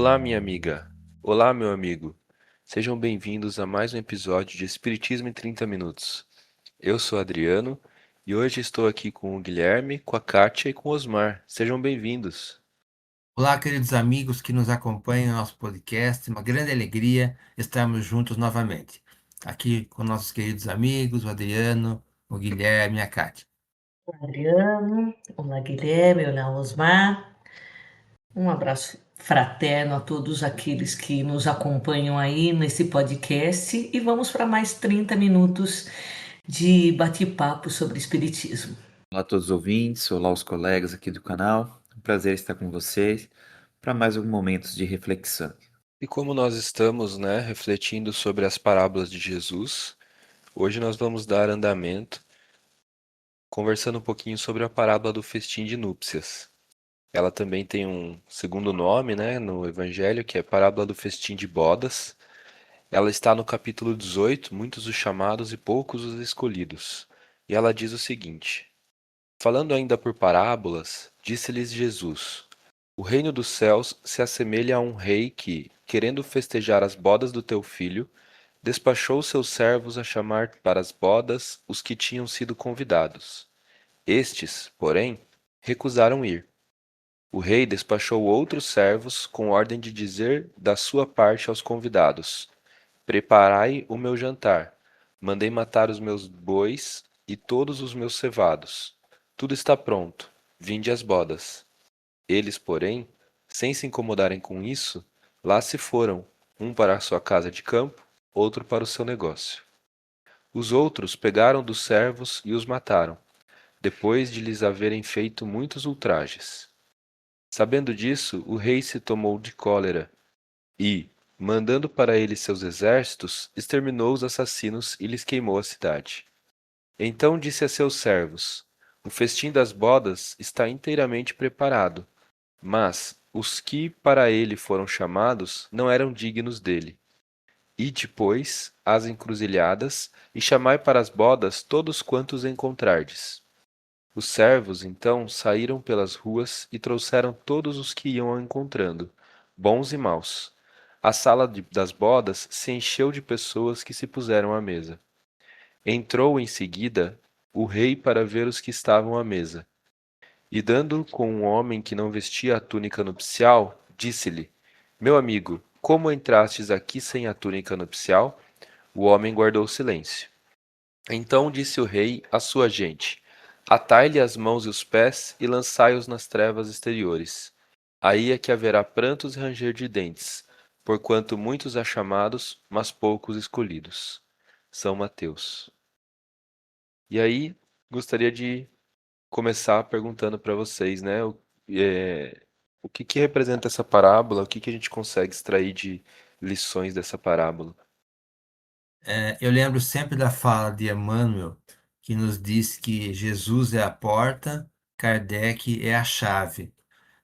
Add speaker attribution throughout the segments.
Speaker 1: Olá, minha amiga. Olá, meu amigo. Sejam bem-vindos a mais um episódio de Espiritismo em 30 Minutos. Eu sou Adriano e hoje estou aqui com o Guilherme, com a Kátia e com o Osmar. Sejam bem-vindos.
Speaker 2: Olá, queridos amigos que nos acompanham no nosso podcast. Uma grande alegria estarmos juntos novamente. Aqui com nossos queridos amigos, o Adriano, o Guilherme e a Cátia.
Speaker 3: Olá, Adriano, olá, Guilherme, olá, Osmar. Um abraço fraterno a todos aqueles que nos acompanham aí nesse podcast e vamos para mais 30 minutos de bate-papo sobre Espiritismo.
Speaker 4: Olá a todos os ouvintes, olá os colegas aqui do canal. Um prazer estar com vocês para mais alguns momentos de reflexão.
Speaker 1: E como nós estamos, refletindo sobre as parábolas de Jesus, hoje nós vamos dar andamento conversando um pouquinho sobre a parábola do festim de núpcias. Ela também tem um segundo nome, no Evangelho, que é parábola do festim de bodas. Ela está no capítulo 18, muitos os chamados e poucos os escolhidos. E ela diz o seguinte: falando ainda por parábolas, disse-lhes Jesus: o reino dos céus se assemelha a um rei que, querendo festejar as bodas do teu filho, despachou seus servos a chamar para as bodas os que tinham sido convidados. Estes, porém, recusaram ir. O rei despachou outros servos com ordem de dizer da sua parte aos convidados: preparai o meu jantar. Mandei matar os meus bois e todos os meus cevados. Tudo está pronto. Vinde às bodas. Eles, porém, sem se incomodarem com isso, lá se foram, um para a sua casa de campo, outro para o seu negócio. Os outros pegaram dos servos e os mataram, depois de lhes haverem feito muitos ultrajes. Sabendo disso, o rei se tomou de cólera e, mandando para ele seus exércitos, exterminou os assassinos e lhes queimou a cidade. Então disse a seus servos: o festim das bodas está inteiramente preparado, mas os que para ele foram chamados não eram dignos dele. Ide, pois, às encruzilhadas, e chamai para as bodas todos quantos encontrardes. Os servos, então, saíram pelas ruas e trouxeram todos os que iam encontrando, bons e maus. A sala das bodas se encheu de pessoas que se puseram à mesa. Entrou em seguida o rei para ver os que estavam à mesa. E dando com um homem que não vestia a túnica nupcial, disse-lhe: meu amigo, como entrastes aqui sem a túnica nupcial? O homem guardou silêncio. Então disse o rei à sua gente: atai-lhe as mãos e os pés e lançai-os nas trevas exteriores. Aí é que haverá prantos e ranger de dentes, porquanto muitos há chamados, mas poucos escolhidos. São Mateus. E aí, gostaria de começar perguntando para vocês, é, o que representa essa parábola, o que a gente consegue extrair de lições dessa parábola?
Speaker 2: Eu lembro sempre da fala de Emmanuel, que nos diz que Jesus é a porta, Kardec é a chave.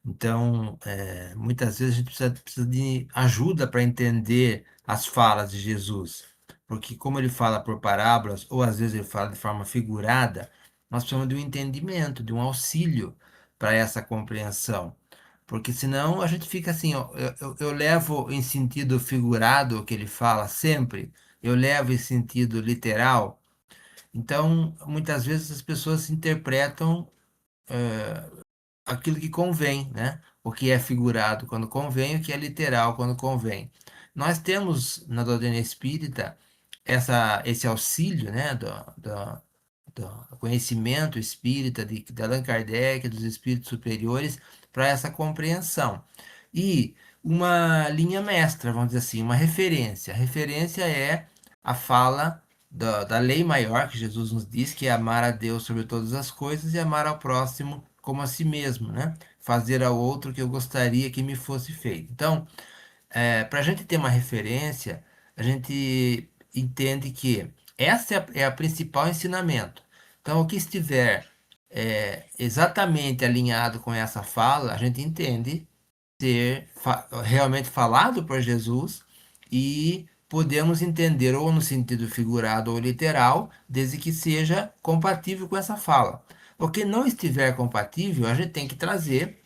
Speaker 2: Então, muitas vezes a gente precisa de ajuda para entender as falas de Jesus, porque como ele fala por parábolas, ou às vezes ele fala de forma figurada, nós precisamos de um entendimento, de um auxílio para essa compreensão, porque senão a gente fica assim, ó, eu levo em sentido figurado o que ele fala sempre, eu levo em sentido literal, então muitas vezes as pessoas interpretam aquilo que convém, né? O que é figurado quando convém, o que é literal quando convém. Nós temos na doutrina espírita esse auxílio, né, do conhecimento espírita de Allan Kardec, dos espíritos superiores, para essa compreensão. E uma linha mestra, vamos dizer assim, uma referência. A referência é a fala da lei maior que Jesus nos diz, que é amar a Deus sobre todas as coisas e amar ao próximo como a si mesmo, né? Fazer ao outro o que eu gostaria que me fosse feito. Então, para a gente ter uma referência, a gente entende que essa é a principal ensinamento. Então, o que estiver exatamente alinhado com essa fala, a gente entende ser realmente falado por Jesus e podemos entender ou no sentido figurado ou literal, desde que seja compatível com essa fala. O que não estiver compatível, a gente tem que trazer,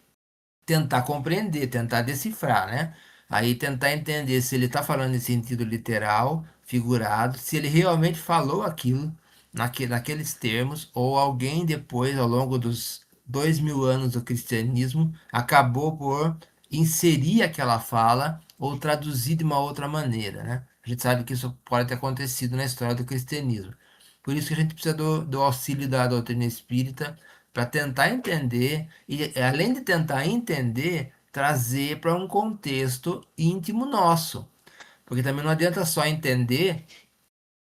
Speaker 2: tentar compreender, tentar decifrar, né? Aí tentar entender se ele está falando em sentido literal, figurado, se ele realmente falou aquilo naqueles termos, ou alguém depois, ao longo dos 2000 anos do cristianismo, acabou por inserir aquela fala ou traduzir de uma outra maneira, né? A gente sabe que isso pode ter acontecido na história do cristianismo. Por isso que a gente precisa do auxílio da doutrina espírita para tentar entender, e além de tentar entender, trazer para um contexto íntimo nosso. Porque também não adianta só entender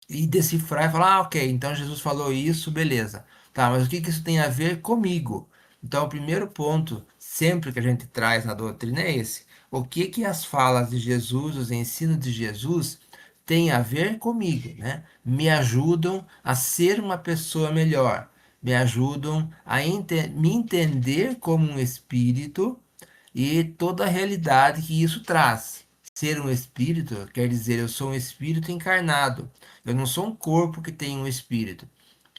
Speaker 2: e decifrar e falar, ah, ok, então Jesus falou isso, beleza. Tá, mas o que que isso tem a ver comigo? Então, o primeiro ponto, sempre que a gente traz na doutrina é esse. O que que as falas de Jesus, os ensinos de Jesus, têm a ver comigo, né? Me ajudam a ser uma pessoa melhor, me ajudam a me entender como um espírito e toda a realidade que isso traz. Ser um espírito quer dizer eu sou um espírito encarnado. Eu não sou um corpo que tem um espírito.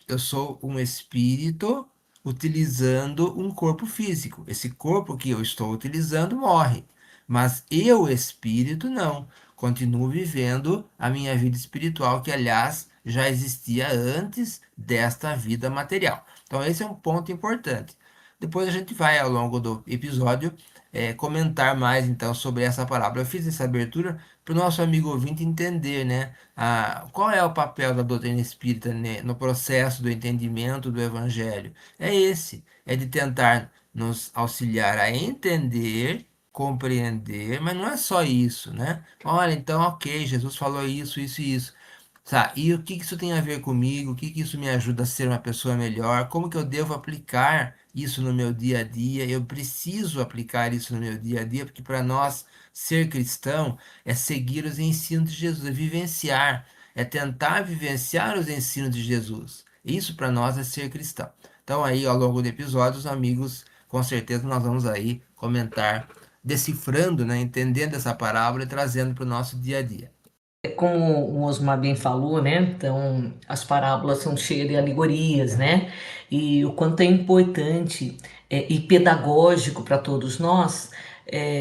Speaker 2: Eu sou um espírito utilizando um corpo físico. Esse corpo que eu estou utilizando morre, mas eu, espírito, não. Continuo vivendo a minha vida espiritual, que aliás já existia antes desta vida material. Então, esse é um ponto importante. Depois a gente vai, ao longo do episódio, comentar mais então sobre essa palavra. Eu fiz essa abertura para o nosso amigo ouvinte entender, né? Qual é o papel da doutrina espírita, né, no processo do entendimento do evangelho? É esse, é de tentar nos auxiliar a entender, compreender, mas não é só isso, né? Olha, então, ok, Jesus falou isso, isso e isso. Tá, e o que que isso tem a ver comigo? O que que isso me ajuda a ser uma pessoa melhor? Como que eu devo aplicar isso no meu dia a dia? Eu preciso aplicar isso no meu dia a dia, porque para nós ser cristão é seguir os ensinos de Jesus, é vivenciar, é tentar vivenciar os ensinos de Jesus. Isso para nós é ser cristão. Então aí, ao longo do episódio, os amigos, com certeza nós vamos aí comentar, decifrando, né, entendendo essa parábola e trazendo para o nosso dia a dia.
Speaker 3: Como o Osmar bem falou, né? Então, as parábolas são cheias de alegorias, né? E o quanto é importante e pedagógico para todos nós,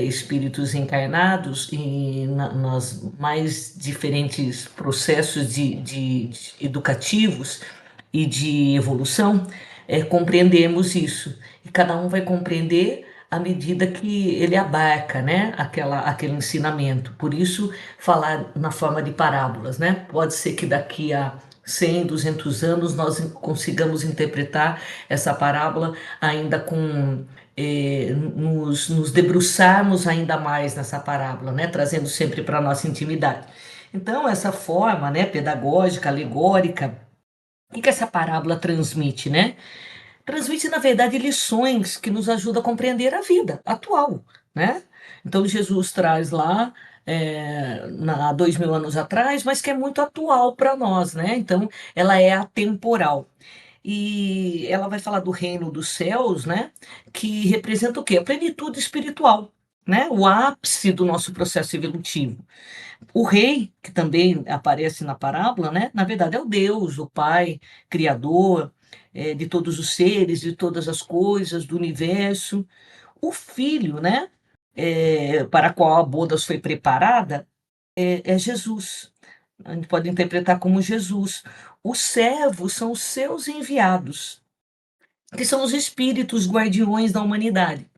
Speaker 3: espíritos encarnados, e nas mais diferentes processos de educativos e de evolução, compreendemos isso. E cada um vai compreender à medida que ele abarca, né, aquele ensinamento. Por isso, falar na forma de parábolas, né? Pode ser que daqui a 100, 200 anos nós consigamos interpretar essa parábola ainda com nos debruçarmos ainda mais nessa parábola, né? Trazendo sempre para a nossa intimidade. Então, essa forma, né, pedagógica, alegórica, o que essa parábola transmite, né? Transmite, na verdade, lições que nos ajudam a compreender a vida atual, né? Então, Jesus traz lá, há 2000 anos atrás, mas que é muito atual para nós, né? Então, ela é atemporal. E ela vai falar do reino dos céus, né? Que representa o quê? A plenitude espiritual, né? O ápice do nosso processo evolutivo. O rei, que também aparece na parábola, né, na verdade é o Deus, o Pai, Criador, de todos os seres, de todas as coisas, do universo. O filho, né, para a qual a boda foi preparada, é Jesus. A gente pode interpretar como Jesus. Os servos são os seus enviados, que são os espíritos guardiões da humanidade.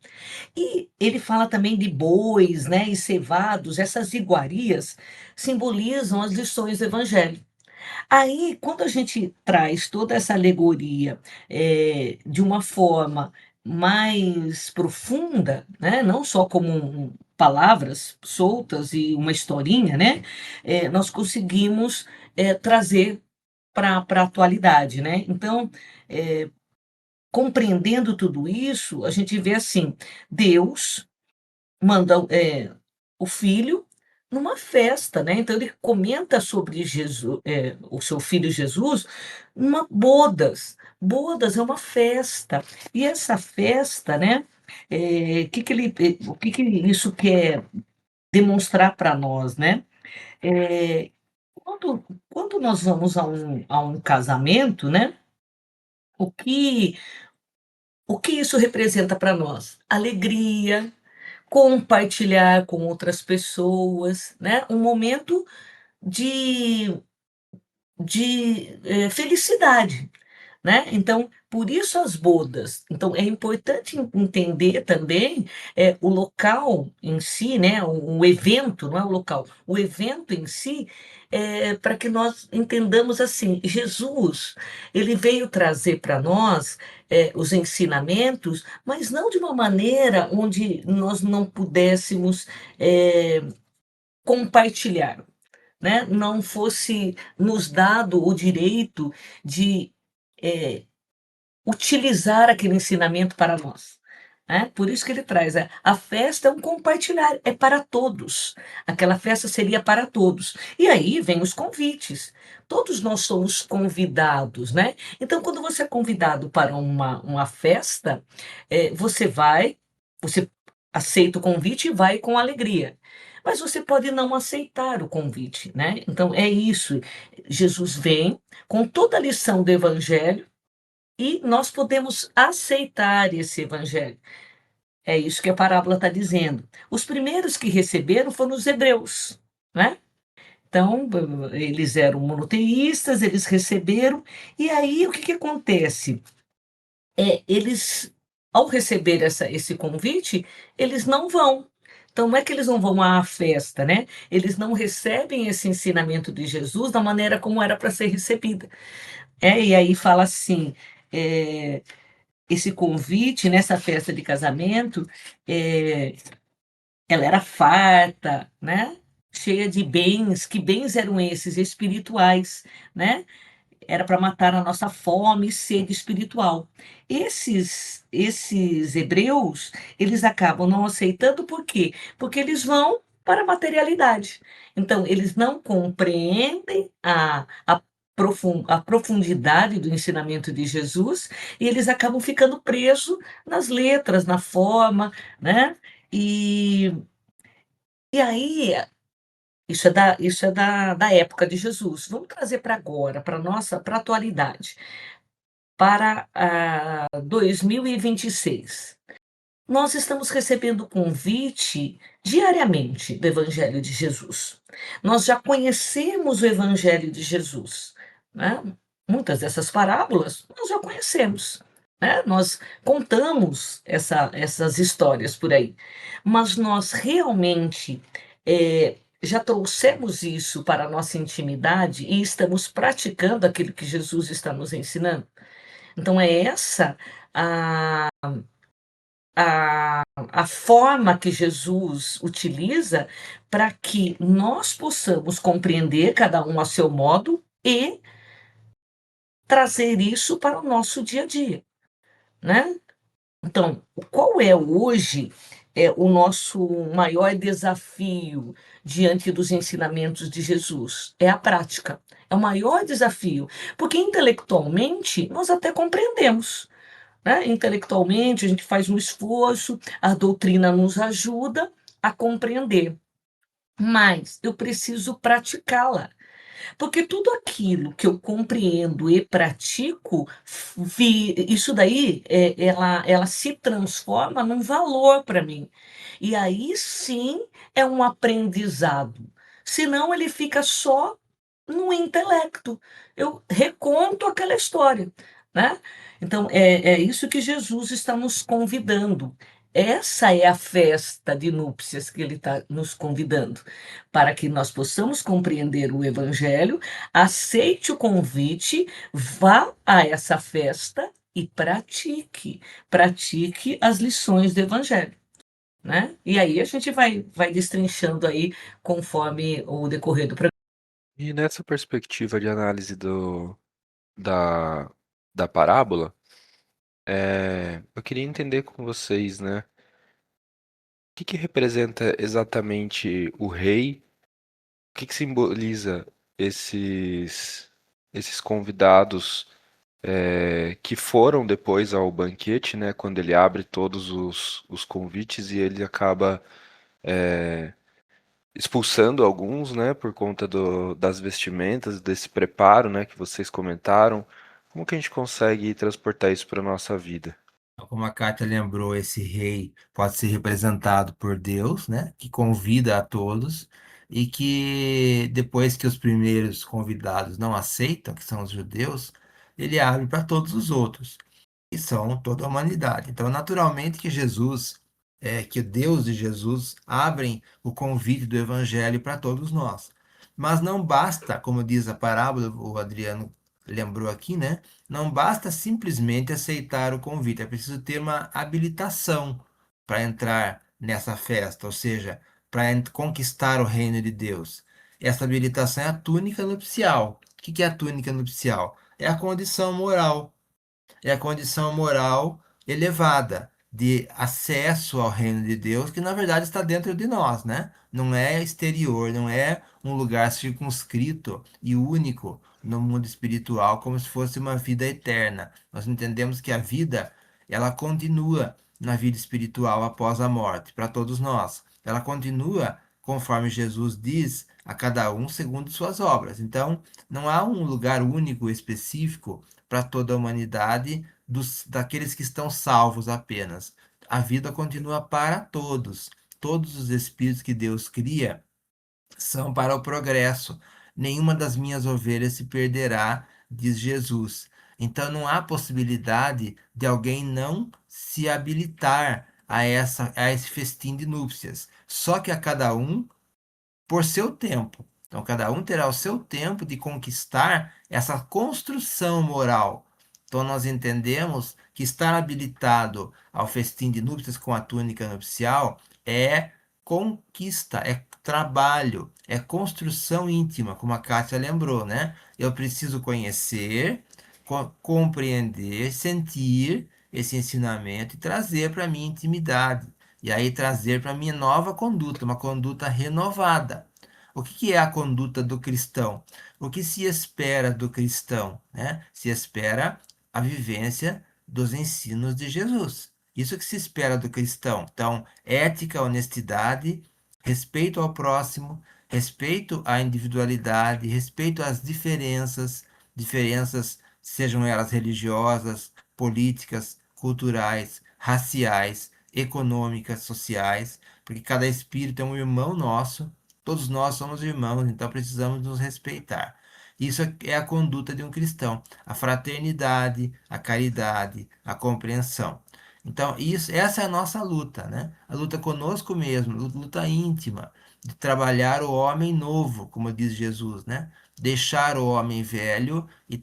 Speaker 3: E ele fala também de bois, né, e cevados, essas iguarias simbolizam as lições do evangelho. Aí, quando a gente traz toda essa alegoria, de uma forma mais profunda, né, não só como palavras soltas e uma historinha, né, nós conseguimos, trazer para a atualidade, né. Então, eh, compreendendo tudo isso, a gente vê assim, Deus manda, o filho numa festa, né, então ele comenta sobre o seu filho Jesus, numa bodas. Bodas é uma festa, e essa festa, né, o que que isso quer demonstrar para nós, né. Eh, quando nós vamos a um casamento, né, o que o que isso representa para nós? Alegria, compartilhar com outras pessoas, né? Um momento de felicidade, né? Então, por isso as bodas. Então, é importante entender também o local em si, né? O evento, não é o local, o evento em si, para que nós entendamos assim, Jesus, ele veio trazer para nós os ensinamentos, mas não de uma maneira onde nós não pudéssemos compartilhar, né, não fosse nos dado o direito de utilizar aquele ensinamento para nós. Né? Por isso que ele traz, a festa é um compartilhar, é para todos. Aquela festa seria para todos. E aí vem os convites. Todos nós somos convidados, né? Então, quando você é convidado para uma festa, você vai, você aceita o convite e vai com alegria. Mas você pode não aceitar o convite, né? Então, é isso. Jesus vem com toda a lição do Evangelho e nós podemos aceitar esse evangelho. É isso que a parábola está dizendo. Os primeiros que receberam foram os hebreus, né? Então, eles eram monoteístas, eles receberam, e aí o que que acontece? Eles, ao receber esse convite, eles não vão. Então, não é que eles não vão à festa, né? Eles não recebem esse ensinamento de Jesus da maneira como era para ser recebida. E aí fala assim, esse convite nessa festa de casamento, eh, ela era farta, né? Cheia de bens. Que bens eram esses? Espirituais, né? Era para matar a nossa fome e sede espiritual. Esses hebreus, eles acabam não aceitando por quê? Porque eles vão para a materialidade. Então, eles não compreendem a profundidade do ensinamento de Jesus e eles acabam ficando presos nas letras, na forma, né? E, e aí isso é da época de Jesus. Vamos trazer para agora, para a atualidade, para 2026. Nós estamos recebendo convite diariamente do Evangelho de Jesus. Nós já conhecemos o Evangelho de Jesus, né? Muitas dessas parábolas nós já conhecemos, né? Nós contamos essas histórias por aí, mas nós realmente já trouxemos isso para a nossa intimidade e estamos praticando aquilo que Jesus está nos ensinando. Então, é essa a a forma que Jesus utiliza para que nós possamos compreender, cada um a seu modo, e trazer isso para o nosso dia a dia, né. Então, qual é hoje, o nosso maior desafio diante dos ensinamentos de Jesus? É a prática, é o maior desafio, porque intelectualmente nós até compreendemos, né? Intelectualmente, a gente faz um esforço, a doutrina nos ajuda a compreender, mas eu preciso praticá-la, porque tudo aquilo que eu compreendo e pratico, isso daí, ela se transforma num valor para mim. E aí sim é um aprendizado. Senão ele fica só no intelecto. Eu reconto aquela história, né? Então é isso que Jesus está nos convidando. Essa é a festa de núpcias que ele está nos convidando, para que nós possamos compreender o Evangelho, aceite o convite, vá a essa festa e pratique as lições do Evangelho, né? E aí a gente vai destrinchando aí conforme o decorrer do programa.
Speaker 1: E nessa perspectiva de análise da, da parábola, eu queria entender com vocês, né? O que representa exatamente o rei? O que simboliza esses convidados que foram depois ao banquete, né? Quando ele abre todos os convites e ele acaba expulsando alguns, né? Por conta das vestimentas, desse preparo, né? Que vocês comentaram. Como que a gente consegue transportar isso para nossa vida?
Speaker 2: Como a Kátia lembrou, esse rei pode ser representado por Deus, né? Que convida a todos e que depois que os primeiros convidados não aceitam, que são os judeus, ele abre para todos os outros, que são toda a humanidade. Então, naturalmente que Jesus, que o Deus de Jesus abrem o convite do evangelho para todos nós. Mas não basta, como diz a parábola, o Adriano lembrou aqui, né? Não basta simplesmente aceitar o convite, é preciso ter uma habilitação para entrar nessa festa, ou seja, para conquistar o reino de Deus. Essa habilitação é a túnica nupcial. O que é a túnica nupcial? É a condição moral, é a condição moral elevada de acesso ao reino de Deus, que na verdade está dentro de nós, né? Não é exterior, não é um lugar circunscrito e único no mundo espiritual, como se fosse uma vida eterna. Nós entendemos que a vida, ela continua na vida espiritual após a morte, para todos nós. Ela continua, conforme Jesus diz, a cada um segundo suas obras. Então, não há um lugar único, específico, para toda a humanidade, daqueles que estão salvos apenas. A vida continua para todos. Todos os espíritos que Deus cria são para o progresso. Nenhuma das minhas ovelhas se perderá, diz Jesus. Então não há possibilidade de alguém não se habilitar a esse festim de núpcias. Só que a cada um por seu tempo. Então, cada um terá o seu tempo de conquistar essa construção moral. Então, nós entendemos que estar habilitado ao festim de núpcias com a túnica nupcial é conquista, é trabalho, é construção íntima, como a Kátia lembrou, né? Eu preciso conhecer, compreender, sentir esse ensinamento e trazer para a minha intimidade. E aí trazer para a minha nova conduta, uma conduta renovada. O que é a conduta do cristão? O que se espera do cristão, né? Se espera a vivência dos ensinos de Jesus. Isso que se espera do cristão. Então, ética, honestidade, respeito ao próximo, respeito à individualidade, respeito às diferenças sejam elas religiosas, políticas, culturais, raciais, econômicas, sociais, porque cada espírito é um irmão nosso, todos nós somos irmãos, então precisamos nos respeitar. Isso é a conduta de um cristão, a fraternidade, a caridade, a compreensão. Então, essa é a nossa luta, né? A luta conosco mesmo, luta íntima, de trabalhar o homem novo, como diz Jesus, né? Deixar o homem velho e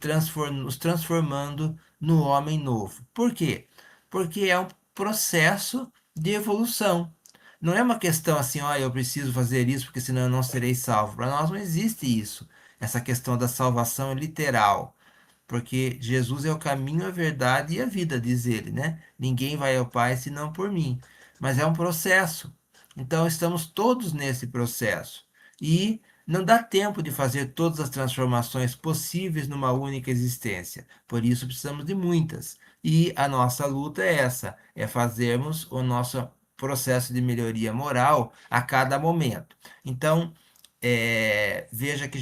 Speaker 2: nos transformando no homem novo. Por quê? Porque é um processo de evolução. Não é uma questão assim, ó, eu preciso fazer isso porque senão eu não serei salvo. Para nós não existe isso. Essa questão da salvação é literal, porque Jesus é o caminho, a verdade e a vida, diz ele, né? Ninguém vai ao Pai senão por mim. Mas é um processo. Então estamos todos nesse processo. E não dá tempo de fazer todas as transformações possíveis numa única existência. Por isso precisamos de muitas. E a nossa luta é essa, é fazermos o nosso processo de melhoria moral a cada momento. Então, veja que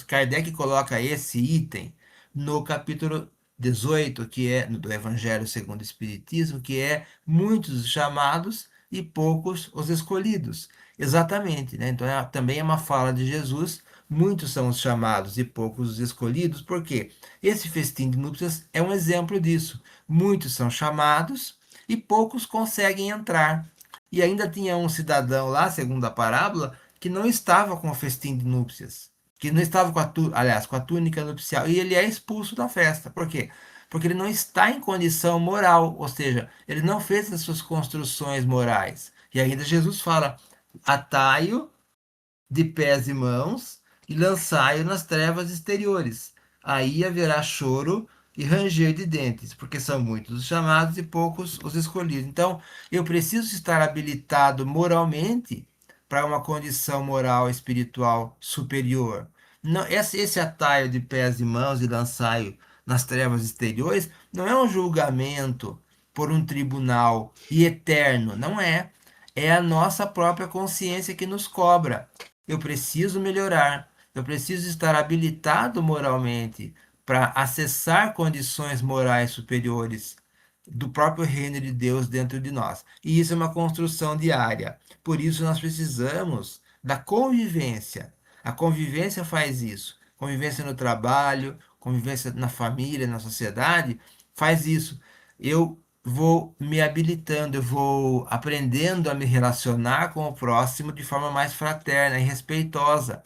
Speaker 2: Kardec coloca esse item no capítulo 18, que é do Evangelho segundo o Espiritismo, que é muitos os chamados e poucos os escolhidos. Exatamente, né? Então também é uma fala de Jesus, muitos são os chamados e poucos os escolhidos, porque esse festim de núpcias é um exemplo disso. Muitos são chamados e poucos conseguem entrar. E ainda tinha um cidadão lá, segundo a parábola, que não estava com o festim de núpcias, que não estava com aliás, com a túnica nupcial, e ele é expulso da festa. Por quê? Porque ele não está em condição moral, ou seja, ele não fez as suas construções morais. E ainda Jesus fala: atai-o de pés e mãos e lançai-o nas trevas exteriores. Aí haverá choro e ranger de dentes, porque são muitos os chamados e poucos os escolhidos. Então, eu preciso estar habilitado moralmente para uma condição moral espiritual superior. Não, esse atalho de pés e mãos e lançai-o nas trevas exteriores não é um julgamento por um tribunal e eterno, não é. É a nossa própria consciência que nos cobra. Eu preciso melhorar, eu preciso estar habilitado moralmente para acessar condições morais superiores do próprio reino de Deus dentro de nós. E isso é uma construção diária. Por isso nós precisamos da convivência. A convivência faz isso. Convivência no trabalho, convivência na família, na sociedade, faz isso. Eu vou me habilitando, eu vou aprendendo a me relacionar com o próximo de forma mais fraterna e respeitosa.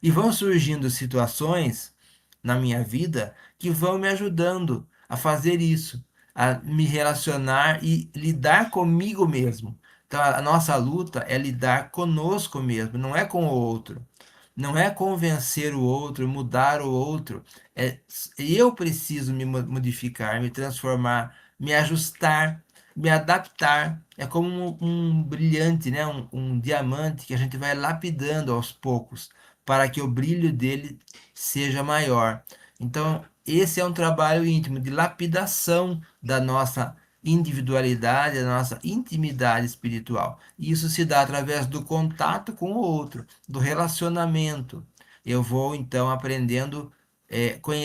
Speaker 2: E vão surgindo situações na minha vida que vão me ajudando a fazer isso, a me relacionar e lidar comigo mesmo. Então, a nossa luta é lidar conosco mesmo, não é com o outro. Não é convencer o outro, mudar o outro. É, eu preciso me modificar, me transformar, me ajustar, me adaptar. É como um brilhante, né? Um diamante que a gente vai lapidando aos poucos para que o brilho dele seja maior. Então, esse é um trabalho íntimo de lapidação da nossa individualidade, da nossa intimidade espiritual. E isso se dá através do contato com o outro, do relacionamento. Eu vou então aprendendo,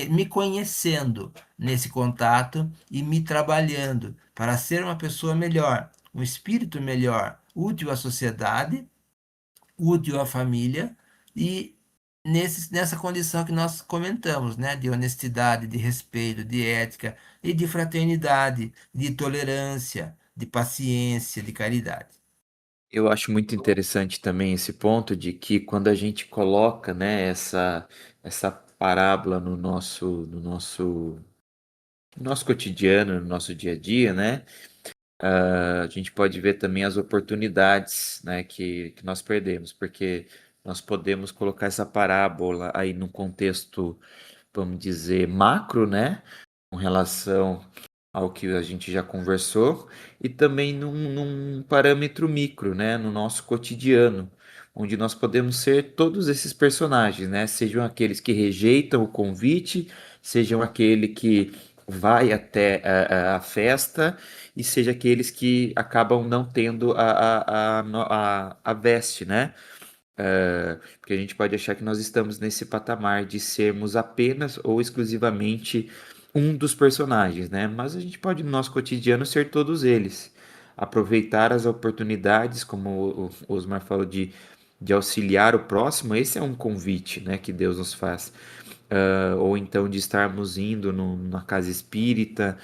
Speaker 2: me conhecendo nesse contato e me trabalhando para ser uma pessoa melhor, um espírito melhor, útil à sociedade, útil à família e nessa condição que nós comentamos, né, de honestidade, de respeito, de ética e de fraternidade, de tolerância, de paciência, de caridade.
Speaker 4: Eu acho muito interessante também esse ponto de que quando a gente coloca, né, essa parábola no nosso cotidiano, no nosso dia a dia, né, a gente pode ver também as oportunidades, né, que nós perdemos, porque nós podemos colocar essa parábola aí num contexto, vamos dizer, macro, né, com relação ao que a gente já conversou, e também num parâmetro micro, né, no nosso cotidiano, onde nós podemos ser todos esses personagens, né, sejam aqueles que rejeitam o convite, sejam aquele que vai até a festa, e seja aqueles que acabam não tendo a veste, né? Porque a gente pode achar que nós estamos nesse patamar de sermos apenas ou exclusivamente um dos personagens, né? Mas a gente pode, no nosso cotidiano, ser todos eles. Aproveitar as oportunidades, como o Osmar falou, de auxiliar o próximo, esse é um convite, né, que Deus nos faz. Ou então de estarmos indo na casa espírita,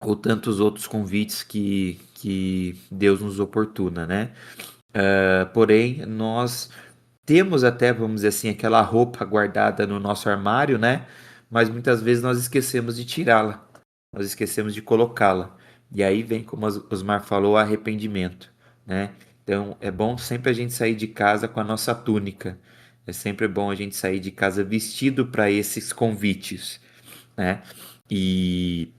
Speaker 4: ou tantos outros convites que Deus nos oportuna, né? Porém, nós temos até, vamos dizer assim, aquela roupa guardada no nosso armário, né? Mas muitas vezes nós esquecemos de tirá-la, nós esquecemos de colocá-la. E aí vem, como Osmar falou, o arrependimento, né? Então é bom sempre a gente sair de casa com a nossa túnica. É sempre bom a gente sair de casa vestido para esses convites, né? E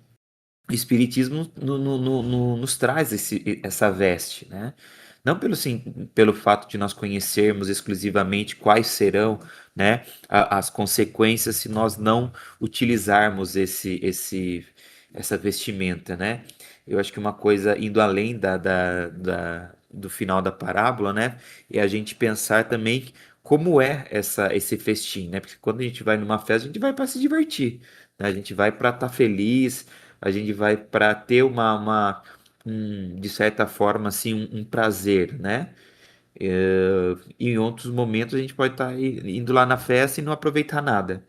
Speaker 4: o Espiritismo nos traz essa veste, né? Não pelo fato de nós conhecermos exclusivamente quais serão, né, as consequências se nós não utilizarmos essa vestimenta, né? Eu acho que uma coisa indo além do final da parábola, né, é a gente pensar também como é esse festim, né? Porque quando a gente vai numa festa, a gente vai para se divertir, né? A gente vai para estar feliz, a gente vai para ter de certa forma, assim, um prazer, né? E em outros momentos a gente pode estar indo lá na festa e não aproveitar nada.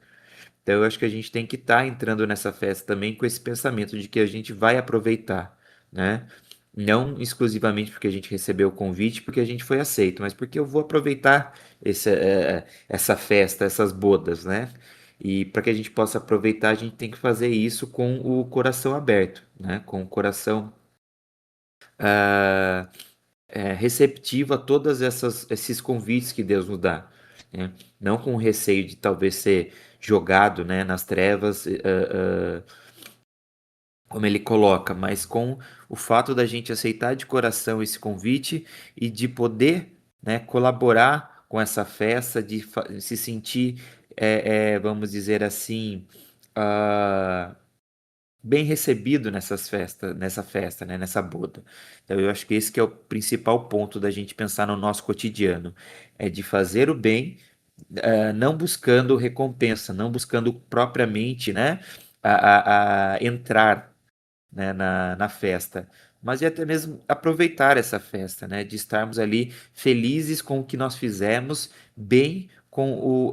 Speaker 4: Então eu acho que a gente tem que estar entrando nessa festa também com esse pensamento de que a gente vai aproveitar, né? Não exclusivamente porque a gente recebeu o convite, porque a gente foi aceito, mas porque eu vou aproveitar essa festa, essas bodas, né? E para que a gente possa aproveitar, a gente tem que fazer isso com o coração aberto, né? Com o coração ah, receptivo a todos esses convites que Deus nos dá, né? Não com receio de talvez ser jogado, né, nas trevas, como ele coloca, mas com o fato da gente aceitar de coração esse convite e de poder, né, colaborar com essa festa, de se sentir, vamos dizer assim, ah, bem recebido nessa festa, né, nessa boda. Então eu acho que esse que é o principal ponto da gente pensar no nosso cotidiano, é de fazer o bem, não buscando recompensa, não buscando propriamente, né, a entrar né, na festa, mas de até mesmo aproveitar essa festa, né, de estarmos ali felizes com o que nós fizemos, bem com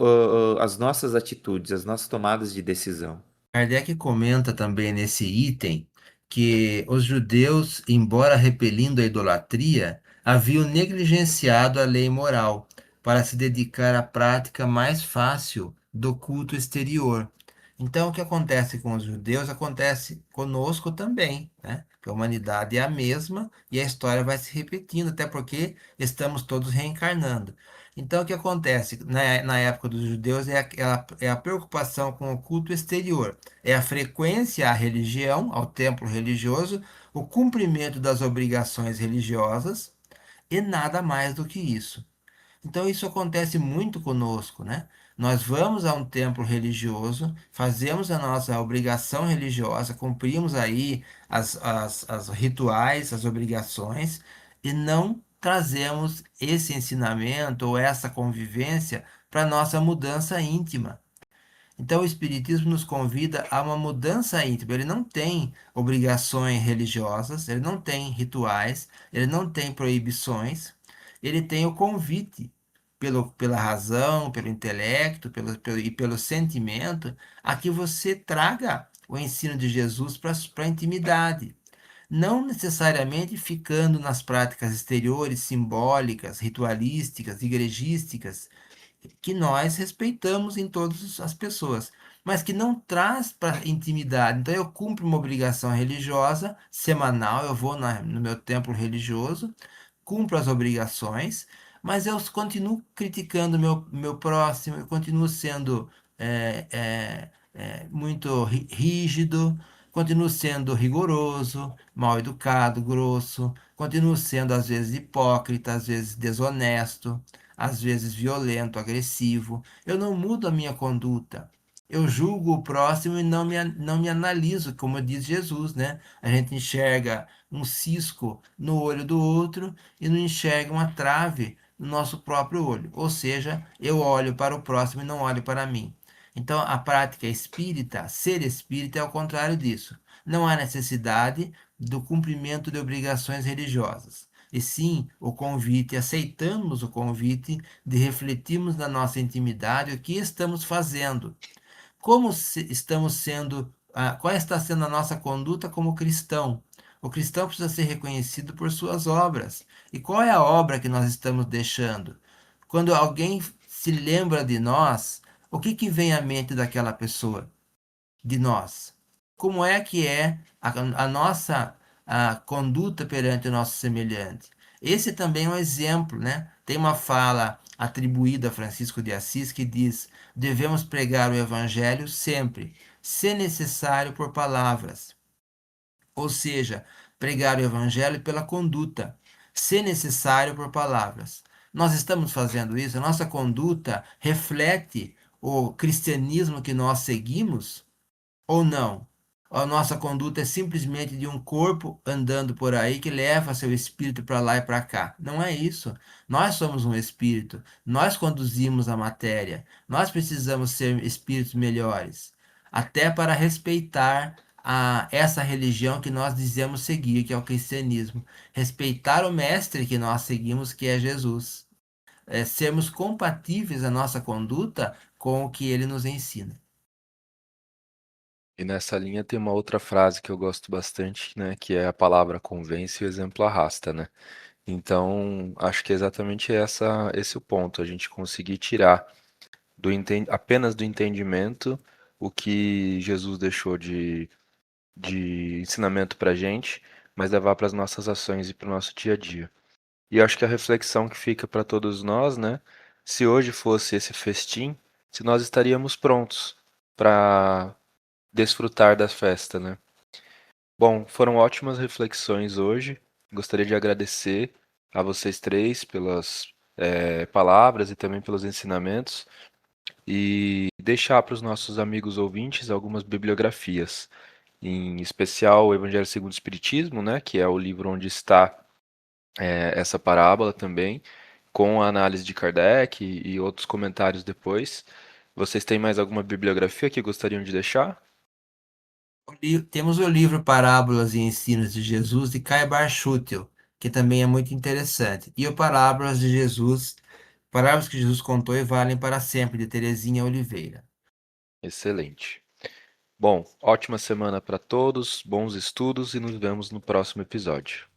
Speaker 4: as nossas atitudes, as nossas tomadas de decisão.
Speaker 2: Kardec comenta também nesse item que os judeus, embora repelindo a idolatria, haviam negligenciado a lei moral para se dedicar à prática mais fácil do culto exterior. Então, o que acontece com os judeus acontece conosco também, né? Que a humanidade é a mesma e a história vai se repetindo, até porque estamos todos reencarnando. Então, o que acontece na época dos judeus é a preocupação com o culto exterior, é a frequência à religião, ao templo religioso, o cumprimento das obrigações religiosas e nada mais do que isso. Então isso acontece muito conosco, né? Nós vamos a um templo religioso, fazemos a nossa obrigação religiosa, cumprimos aí as rituais, as obrigações, e não trazemos esse ensinamento ou essa convivência para a nossa mudança íntima. Então, o Espiritismo nos convida a uma mudança íntima. Ele não tem obrigações religiosas, ele não tem rituais, ele não tem proibições, ele tem o convite pela razão, pelo intelecto e pelo sentimento a que você traga o ensino de Jesus para a intimidade. Não necessariamente ficando nas práticas exteriores, simbólicas, ritualísticas, igrejísticas, que nós respeitamos em todas as pessoas, mas que não traz para intimidade. Então eu cumpro uma obrigação religiosa semanal, eu vou no meu templo religioso, cumpro as obrigações, mas eu continuo criticando meu próximo, eu continuo sendo muito rígido, continuo sendo rigoroso, mal educado, grosso, continuo sendo às vezes hipócrita, às vezes desonesto, às vezes violento, agressivo. Eu não mudo a minha conduta. Eu julgo o próximo e não me analiso, como diz Jesus, né? A gente enxerga um cisco no olho do outro e não enxerga uma trave no nosso próprio olho. Ou seja, eu olho para o próximo e não olho para mim. Então, a prática espírita, ser espírita, é o contrário disso. Não há necessidade do cumprimento de obrigações religiosas, e sim o convite, aceitamos o convite de refletirmos na nossa intimidade o que estamos fazendo, como estamos sendo, qual está sendo a nossa conduta como cristão. O cristão precisa ser reconhecido por suas obras. E qual é a obra que nós estamos deixando? Quando alguém se lembra de nós, o que vem à mente daquela pessoa? De nós. Como é que é a nossa conduta perante o nosso semelhante? Esse também é um exemplo, né? Tem uma fala atribuída a Francisco de Assis que diz: devemos pregar o evangelho sempre, se necessário por palavras. Ou seja, pregar o evangelho pela conduta, se necessário por palavras. Nós estamos fazendo isso? A nossa conduta reflete o cristianismo que nós seguimos? Ou não? A nossa conduta é simplesmente de um corpo andando por aí que leva seu espírito para lá e para cá. Não é isso. Nós somos um espírito, nós conduzimos a matéria, nós precisamos ser espíritos melhores, até para respeitar essa religião que nós dizemos seguir, que é o cristianismo. Respeitar o mestre que nós seguimos, que é Jesus. Sermos compatíveis a nossa conduta com o que ele nos ensina.
Speaker 1: E nessa linha tem uma outra frase que eu gosto bastante, né? Que é a palavra convence e o exemplo arrasta, né? Então, acho que é exatamente esse o ponto, a gente conseguir tirar apenas do entendimento o que Jesus deixou de ensinamento para gente, mas levar para as nossas ações e para o nosso dia a dia. E acho que a reflexão que fica para todos nós, né? Se hoje fosse esse festim, se nós estaríamos prontos para desfrutar da festa, né? Bom, foram ótimas reflexões hoje. Gostaria de agradecer a vocês três pelas palavras e também pelos ensinamentos e deixar para os nossos amigos ouvintes algumas bibliografias, em especial o Evangelho segundo o Espiritismo, né, que é o livro onde está essa parábola também, com a análise de Kardec e outros comentários depois. Vocês têm mais alguma bibliografia que gostariam de deixar?
Speaker 2: temos o livro Parábolas e Ensinos de Jesus de Caibar Schutel, que também é muito interessante. E o Parábolas de Jesus, Parábolas que Jesus contou e valem para sempre, de Terezinha Oliveira.
Speaker 1: Excelente. Bom, ótima semana para todos, bons estudos e nos vemos no próximo episódio.